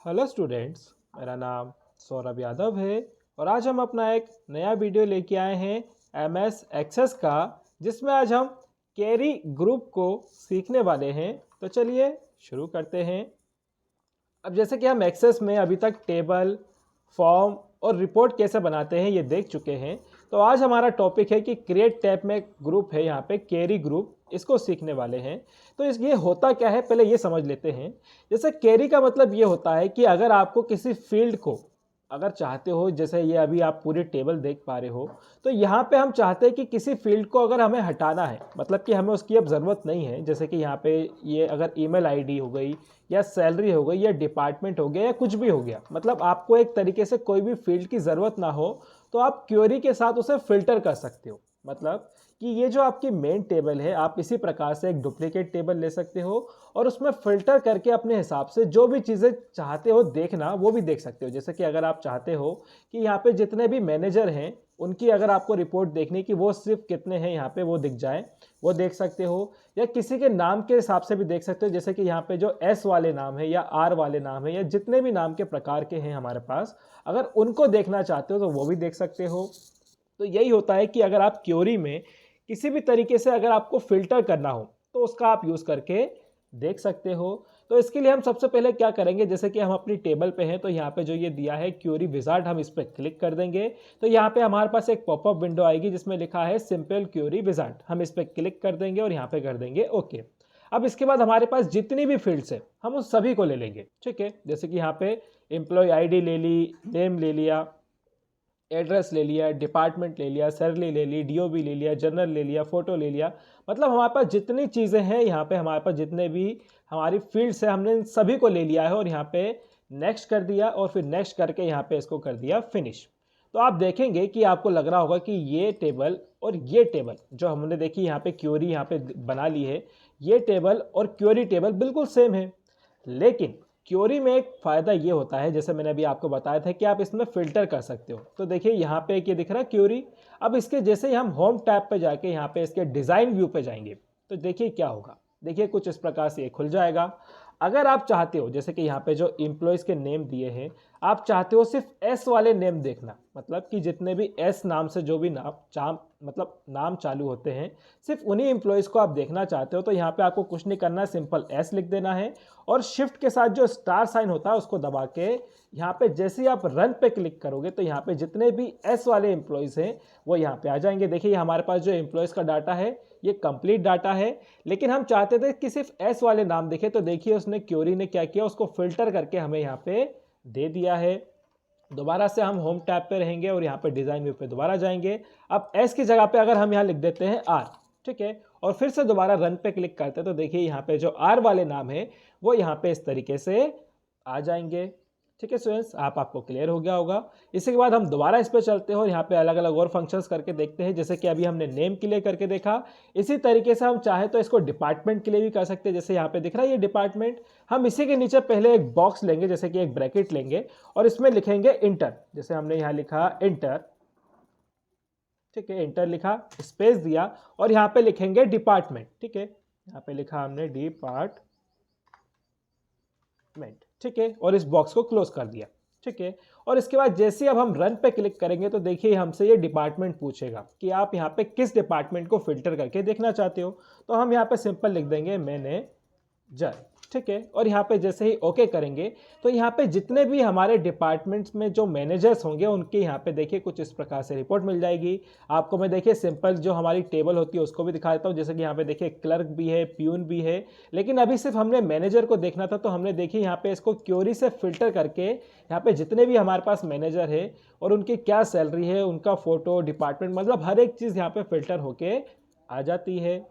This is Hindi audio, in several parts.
हेलो स्टूडेंट्स, मेरा नाम सौरभ यादव है और आज हम अपना एक नया वीडियो लेके आए हैं एमएस एक्सेस का, जिसमें आज हम कैरी ग्रुप को सीखने वाले हैं। तो चलिए शुरू करते हैं। अब जैसे कि हम एक्सेस में अभी तक टेबल, फॉर्म और रिपोर्ट कैसे बनाते हैं ये देख चुके हैं। तो आज हमारा टॉपिक है कि क्रिएट टैब में ग्रुप है, यहाँ पे कैरी ग्रुप, इसको सीखने वाले हैं। तो इस ये होता क्या है पहले ये समझ लेते हैं। जैसे कैरी का मतलब ये होता है कि अगर आपको किसी फील्ड को अगर चाहते हो, जैसे ये अभी आप पूरी टेबल देख पा रहे हो, तो यहाँ पे हम चाहते हैं कि किसी फील्ड को अगर हमें हटाना है, मतलब कि हमें उसकी अब ज़रूरत नहीं है। जैसे कि यहाँ पे ये अगर ईमेल आईडी हो गई या सैलरी हो गई या डिपार्टमेंट हो गया या कुछ भी हो गया, मतलब आपको एक तरीके से कोई भी फील्ड की ज़रूरत ना हो, तो आप क्वेरी के साथ उसे फिल्टर कर सकते हो। मतलब कि ये जो आपकी मेन टेबल है, आप इसी प्रकार से एक डुप्लीकेट टेबल ले सकते हो और उसमें फिल्टर करके अपने हिसाब से जो भी चीज़ें चाहते हो देखना वो भी देख सकते हो। जैसे कि अगर आप चाहते हो कि यहाँ पे जितने भी मैनेजर हैं उनकी अगर आपको रिपोर्ट देखनी कि वो सिर्फ कितने हैं यहाँ पे वो दिख जाए, वो देख सकते हो। या किसी के नाम के हिसाब से भी देख सकते हो, जैसे कि यहाँ पे जो एस वाले नाम है या आर वाले नाम है या जितने भी नाम के प्रकार के हैं हमारे पास, अगर उनको देखना चाहते हो तो वो भी देख सकते हो। तो यही होता है कि अगर आप क्वेरी में किसी भी तरीके से अगर आपको फिल्टर करना हो तो उसका आप यूज़ करके देख सकते हो। तो इसके लिए हम सबसे पहले क्या करेंगे, जैसे कि हम अपनी टेबल पे हैं तो यहाँ पे जो ये दिया है क्वेरी विजार्ड, हम इस पर क्लिक कर देंगे। तो यहाँ पे हमारे पास एक पॉपअप विंडो आएगी जिसमें लिखा है सिंपल क्वेरी विजार्ड, हम इस पर क्लिक कर देंगे और यहाँ पे कर देंगे ओके। अब इसके बाद हमारे पास जितनी भी फील्ड्स है हम उन सभी को ले लेंगे। ठीक है, जैसे कि यहाँ पे एम्प्लॉय आईडी ले ली, नेम ले लिया, एड्रेस ले लिया, डिपार्टमेंट ले लिया, सैलरी ले ली, डीओबी ले लिया, जर्नल ले लिया, फ़ोटो ले लिया। मतलब हमारे पास जितनी चीज़ें हैं यहाँ पे, हमारे पास जितने भी हमारी फील्ड्स हैं, हमने इन सभी को ले लिया है और यहाँ पे नेक्स्ट कर दिया और फिर नेक्स्ट करके यहाँ पे इसको कर दिया फिनिश। तो आप देखेंगे कि आपको लग रहा होगा कि ये टेबल और ये टेबल जो हमने देखी यहाँ पे क्वेरी यहाँ पे बना ली है, ये टेबल और क्वेरी टेबल बिल्कुल सेम है। लेकिन क्वेरी में एक फ़ायदा ये होता है, जैसे मैंने अभी आपको बताया था कि आप इसमें फ़िल्टर कर सकते हो। तो देखिए यहाँ पे एक ये दिख रहा है क्वेरी। अब इसके जैसे ही हम होम टैब पे जाके यहाँ पे इसके डिज़ाइन व्यू पे जाएंगे तो देखिए क्या होगा। देखिए कुछ इस प्रकार से ये खुल जाएगा। अगर आप चाहते हो, जैसे कि यहाँ पे जो एम्प्लॉयज़ के नेम दिए हैं, आप चाहते हो सिर्फ एस वाले नेम देखना, मतलब कि जितने भी एस नाम से जो भी मतलब नाम चालू होते हैं, सिर्फ उन्हीं एम्प्लॉयज़ को आप देखना चाहते हो, तो यहाँ पे आपको कुछ नहीं करना है, सिंपल एस लिख देना है और शिफ्ट के साथ जो स्टार साइन होता है उसको दबा के यहाँ पे जैसे ही आप रन पे क्लिक करोगे तो यहाँ पे जितने भी एस वाले एम्प्लॉयज़ हैं वो यहाँ पे आ जाएंगे। देखिए हमारे पास जो एम्प्लॉयज़ का डाटा है ये कंप्लीट डाटा है, लेकिन हम चाहते थे कि सिर्फ एस वाले नाम दिखे। तो देखिए उसने क्वेरी ने क्या किया, उसको फिल्टर करके हमें यहाँ पे दे दिया है। दोबारा से हम होम टैब पे रहेंगे और यहाँ पे डिज़ाइन व्यू पे दोबारा जाएंगे। अब एस की जगह पे अगर हम यहाँ लिख देते हैं आर, ठीक है, और फिर से दोबारा रन पे क्लिक करते हैं तो देखिए यहाँ पे जो आर वाले नाम है वो यहाँ पे इस तरीके से आ जाएंगे। ठीक है स्टूडेंट्स, आपको क्लियर हो गया होगा। इसी के बाद हम दोबारा इस पर चलते हैं और यहाँ पे अलग अलग और फंक्शंस करके देखते हैं। जैसे कि अभी हमने नेम के लिए करके देखा, इसी तरीके से हम चाहे तो इसको डिपार्टमेंट के लिए भी कर सकते हैं। जैसे यहाँ पे दिख रहा है ये डिपार्टमेंट, हम इसी के नीचे पहले एक बॉक्स लेंगे, जैसे कि एक ब्रैकेट लेंगे और इसमें लिखेंगे इंटर। जैसे हमने यहाँ लिखा इंटर, ठीक है, इंटर लिखा, स्पेस दिया और यहाँ पे लिखेंगे डिपार्टमेंट। ठीक है, यहाँ पे लिखा हमने डिपार्टमेंट, ठीक है, और इस बॉक्स को क्लोज कर दिया। ठीक है, और इसके बाद जैसे ही अब हम रन पे क्लिक करेंगे तो देखिए हमसे ये डिपार्टमेंट पूछेगा कि आप यहाँ पे किस डिपार्टमेंट को फिल्टर करके देखना चाहते हो। तो हम यहाँ पे सिंपल लिख देंगे मैनेजर। ठीक है, और यहाँ पे जैसे ही ओके करेंगे तो यहाँ पे जितने भी हमारे डिपार्टमेंट्स में जो मैनेजर्स होंगे उनके यहाँ पे देखिए कुछ इस प्रकार से रिपोर्ट मिल जाएगी आपको। मैं देखिए सिंपल जो हमारी टेबल होती है उसको भी दिखा देता हूँ। जैसे कि यहाँ पे देखिए क्लर्क भी है, प्यून भी है, लेकिन अभी सिर्फ हमने मैनेजर को देखना था तो हमने देखिए यहाँ पे इसको क्वेरी से फिल्टर करके यहाँ पे जितने भी हमारे पास मैनेजर है और उनकी क्या सैलरी है, उनका फोटो, डिपार्टमेंट, मतलब हर एक चीज़ यहाँ पे फिल्टर होके आ जाती है।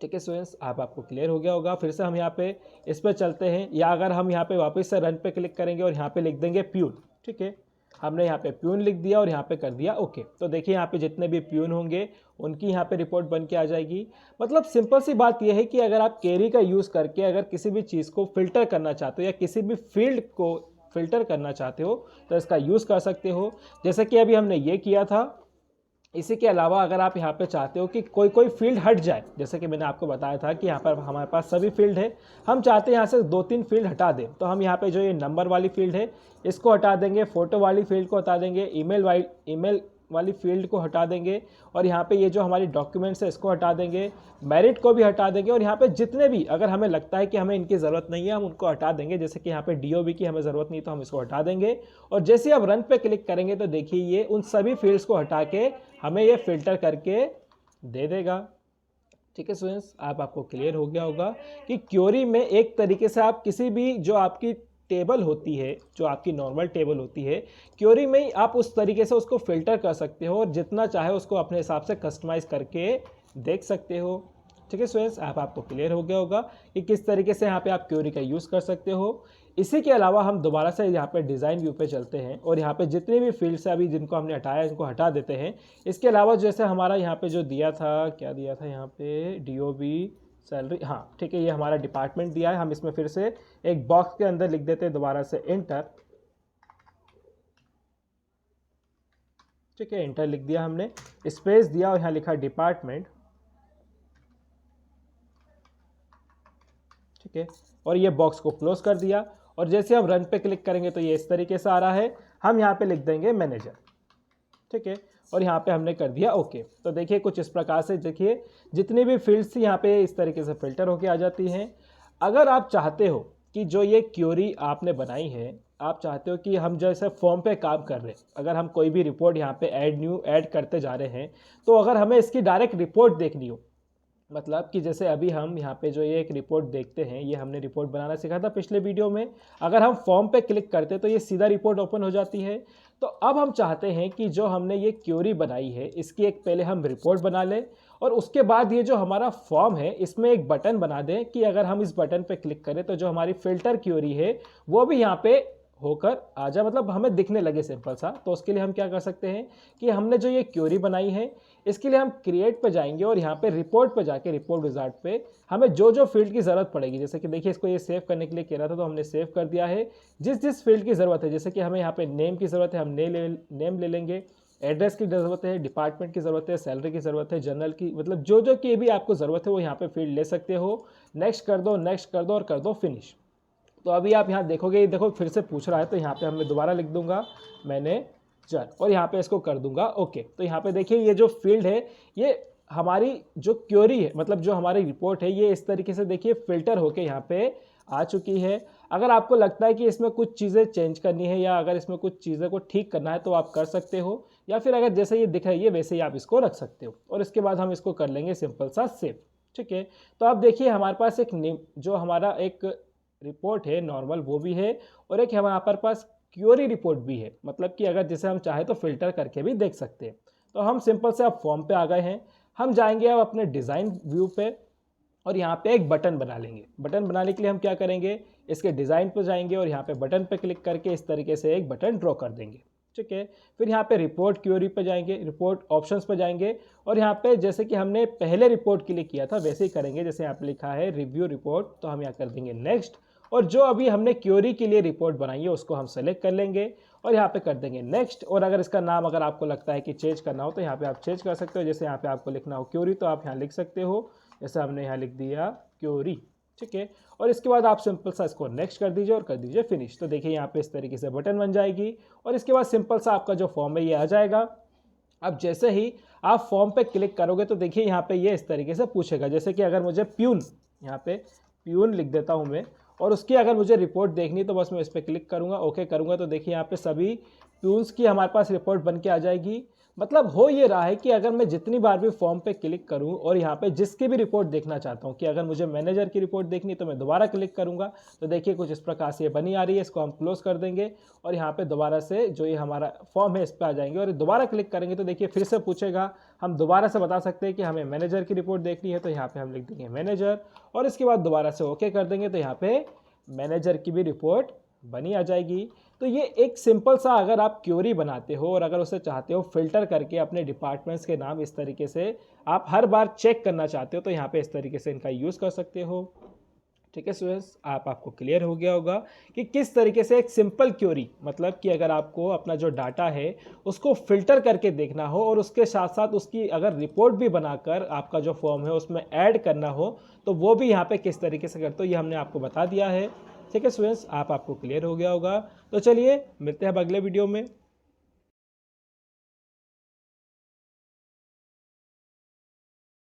ठीक है स्टूडेंट्स, आपको क्लियर हो गया होगा। फिर से हम यहाँ पे इस पर चलते हैं, या अगर हम यहाँ पे वापस से रन पे क्लिक करेंगे और यहाँ पे लिख देंगे प्यून। ठीक है, हमने यहाँ पे प्यून लिख दिया और यहाँ पे कर दिया ओके। तो देखिए यहाँ पे जितने भी प्यून होंगे उनकी यहाँ पे रिपोर्ट बन के आ जाएगी। मतलब सिंपल सी बात यह है कि अगर आप क्वेरी का यूज़ करके अगर किसी भी चीज़ को फिल्टर करना चाहते हो या किसी भी फील्ड को फिल्टर करना चाहते हो तो इसका यूज़ कर सकते हो। जैसे कि अभी हमने ये किया था, इसी के अलावा अगर आप यहाँ पे चाहते हो कि कोई कोई फील्ड हट जाए, जैसे कि मैंने आपको बताया था कि यहाँ पर हमारे पास सभी फील्ड है, हम चाहते हैं यहाँ से 2-3 फील्ड हटा दें, तो हम यहाँ पे जो ये नंबर वाली फील्ड है इसको हटा देंगे, फोटो वाली फील्ड को हटा देंगे, ईमेल वाली फील्ड को हटा देंगे, और यहाँ पे ये जो हमारी डॉक्यूमेंट्स है इसको हटा देंगे, मेरिट को भी हटा देंगे, और यहाँ पे जितने भी अगर हमें लगता है कि हमें इनकी ज़रूरत नहीं है हम उनको हटा देंगे। जैसे कि यहाँ पे DOB की हमें ज़रूरत नहीं तो हम इसको हटा देंगे, और जैसे ही आप रन पे क्लिक करेंगे तो देखिए ये उन सभी फील्ड्स को हटा के हमें ये फिल्टर करके दे देगा। ठीक है स्टूडेंट्स, आपको क्लियर हो गया होगा कि क्वेरी में एक तरीके से आप किसी भी जो आपकी टेबल होती है, जो आपकी नॉर्मल टेबल होती है, क्वेरी में ही आप उस तरीके से उसको फिल्टर कर सकते हो और जितना चाहे उसको अपने हिसाब से कस्टमाइज करके देख सकते हो। ठीक है स्टूडेंट्स, आपको क्लियर हो गया होगा कि किस तरीके से यहाँ पे आप क्वेरी का यूज़ कर सकते हो। इसी के अलावा हम दोबारा से यहाँ पे डिज़ाइन व्यू पे चलते हैं और यहाँ पे जितने भी फील्ड्स है अभी जिनको हमने हटाया इनको हटा देते हैं। इसके अलावा जैसे हमारा यहाँ पे जो दिया था, क्या दिया था यहाँ पे, DOB सैलरी, हाँ ठीक है, ये हमारा डिपार्टमेंट दिया है। हम इसमें फिर से एक बॉक्स के अंदर लिख देते हैं दोबारा से इंटर। ठीक है, इंटर लिख दिया हमने, स्पेस दिया और यहाँ लिखा डिपार्टमेंट। ठीक है, और ये बॉक्स को क्लोज कर दिया, और जैसे हम रन पे क्लिक करेंगे तो ये इस तरीके से आ रहा है। हम यहाँ पे लिख देंगे मैनेजर। ठीक है, और यहाँ पे हमने कर दिया ओके। तो देखिए कुछ इस प्रकार से देखिए जितनी भी फील्ड्स थी यहाँ पे इस तरीके से फिल्टर होके आ जाती हैं। अगर आप चाहते हो कि जो ये क्वेरी आपने बनाई है, आप चाहते हो कि हम जैसे फॉर्म पे काम कर रहे हैं, अगर हम कोई भी रिपोर्ट यहाँ पे ऐड करते जा रहे हैं, तो अगर हमें इसकी डायरेक्ट रिपोर्ट देखनी हो, मतलब कि जैसे अभी हम यहाँ पे जो ये एक रिपोर्ट देखते हैं, ये हमने रिपोर्ट बनाना सीखा था पिछले वीडियो में। अगर हम फॉर्म पे क्लिक करते तो ये सीधा रिपोर्ट ओपन हो जाती है। तो अब हम चाहते हैं कि जो हमने ये क्वेरी बनाई है इसकी एक पहले हम रिपोर्ट बना लें, और उसके बाद ये जो हमारा फॉर्म है इसमें एक बटन बना दें कि अगर हम इस बटन पे क्लिक करें तो जो हमारी फिल्टर क्वेरी है वो भी यहाँ पे होकर आ जाए, मतलब हमें दिखने लगे सिंपल सा। तो उसके लिए हम क्या कर सकते हैं कि हमने जो ये क्वेरी बनाई है इसके लिए हम क्रिएट पे जाएंगे और यहाँ पे रिपोर्ट पे जाके रिपोर्ट विजार्ड पे हमें जो जो फील्ड की ज़रूरत पड़ेगी, जैसे कि देखिए इसको ये सेव करने के लिए कह रहा था तो हमने सेव कर दिया है। जिस जिस फील्ड की ज़रूरत है, जैसे कि हमें यहाँ पे नेम की ज़रूरत है, हम नेम ले लेंगे, एड्रेस की ज़रूरत है, डिपार्टमेंट की ज़रूरत है, सैलरी की ज़रूरत है, जनरल की, मतलब जो जो की भी आपको ज़रूरत है वो यहाँ पे फील्ड ले सकते हो। नेक्स्ट कर दो, नेक्स्ट कर दो और कर दो फिनिश। तो अभी आप यहाँ देखोगे, देखो फिर से पूछ रहा है, तो यहाँ पे हमें दोबारा लिख दूंगा मैनेजर और यहाँ पे इसको कर दूंगा ओके। तो यहाँ पे देखिए ये जो फील्ड है ये हमारी जो क्वेरी है, मतलब जो हमारी रिपोर्ट है, ये इस तरीके से देखिए फिल्टर होके यहाँ पे आ चुकी है। अगर आपको लगता है कि इसमें कुछ चीज़ें चेंज करनी है या अगर इसमें कुछ चीज़ें को ठीक करना है तो आप कर सकते हो, या फिर अगर जैसे ये दिख रही है वैसे ही आप इसको रख सकते हो। और इसके बाद हम इसको कर लेंगे सिंपल सा सेव। ठीक है, तो आप देखिए हमारे पास एक जो हमारा एक रिपोर्ट है नॉर्मल वो भी है, और एक हमारे पास क्वेरी रिपोर्ट भी है, मतलब कि अगर जैसे हम चाहे तो फिल्टर करके भी देख सकते हैं। तो हम सिंपल से अब फॉर्म पे आ गए हैं, हम जाएंगे अब अपने डिज़ाइन व्यू पे और यहाँ पे एक बटन बना लेंगे। बटन बनाने के लिए हम क्या करेंगे, इसके डिज़ाइन पे जाएंगे और यहाँ पे बटन पे क्लिक करके इस तरीके से एक बटन ड्रॉ कर देंगे। ठीक है, फिर यहाँ पे रिपोर्ट क्वेरी पे जाएंगे, रिपोर्ट ऑप्शंस पे जाएंगे और यहाँ पे जैसे कि हमने पहले रिपोर्ट के लिए किया था वैसे ही करेंगे। जैसे यहाँ पे लिखा है रिव्यू रिपोर्ट, तो हम यहाँ कर देंगे नेक्स्ट, और जो अभी हमने क्वेरी के लिए रिपोर्ट बनाई है उसको हम सेलेक्ट कर लेंगे और यहाँ पे कर देंगे नेक्स्ट। और अगर इसका नाम अगर आपको लगता है कि चेंज करना हो तो यहाँ पे आप चेंज कर सकते हो। जैसे यहाँ पे आपको लिखना हो क्वेरी तो आप यहाँ लिख सकते हो, जैसे हमने यहाँ लिख दिया क्वेरी। ठीक है, और इसके बाद आप सिंपल सा इसको नेक्स्ट कर दीजिए और कर दीजिए फिनिश। तो देखिए यहाँ पे इस तरीके से बटन बन जाएगी और इसके बाद सिंपल सा आपका जो फॉर्म है ये आ जाएगा। अब जैसे ही आप फॉर्म पे क्लिक करोगे तो देखिए यहाँ पे ये इस तरीके से पूछेगा, जैसे कि अगर मुझे प्यून, यहाँ पे प्यून लिख देता हूँ मैं, और उसकी अगर मुझे रिपोर्ट देखनी तो बस मैं इस पर क्लिक करूँगा, ओके करूँगा, तो देखिए यहाँ पे सभी प्यून्स की हमारे पास रिपोर्ट बन के आ जाएगी। मतलब हो ये रहा है कि अगर मैं जितनी बार भी फॉर्म पे क्लिक करूं और यहाँ पे जिसकी भी रिपोर्ट देखना चाहता हूं, कि अगर मुझे मैनेजर की रिपोर्ट देखनी तो मैं दोबारा क्लिक करूंगा, तो देखिए कुछ इस प्रकार से ये बनी आ रही है। इसको हम क्लोज कर देंगे और यहाँ पे दोबारा से जो ये हमारा फॉर्म है इस पर आ जाएंगे और दोबारा क्लिक करेंगे तो देखिए फिर से पूछेगा। हम दोबारा से बता सकते हैं कि हमें मैनेजर की रिपोर्ट देखनी है, तो यहाँ पे हम लिख देंगे मैनेजर और इसके बाद दोबारा से ओके कर देंगे, तो यहाँ पे मैनेजर की भी रिपोर्ट बनी आ जाएगी। तो ये एक सिंपल सा अगर आप क्वेरी बनाते हो और अगर उसे चाहते हो फिल्टर करके अपने डिपार्टमेंट्स के नाम इस तरीके से आप हर बार चेक करना चाहते हो तो यहाँ पे इस तरीके से इनका यूज़ कर सकते हो। ठीक है स्टूडेंट्स, आपको क्लियर हो गया होगा कि किस तरीके से एक सिंपल क्वेरी, मतलब कि अगर आपको अपना जो डाटा है उसको फिल्टर करके देखना हो और उसके साथ साथ उसकी अगर रिपोर्ट भी बनाकर आपका जो फॉर्म है उसमें ऐड करना हो तो वो भी यहाँ पे किस तरीके से करते हो ये हमने आपको बता दिया है। ठीक है स्टूडेंट्स, आपको क्लियर हो गया होगा। तो चलिए मिलते हैं अब अगले वीडियो में।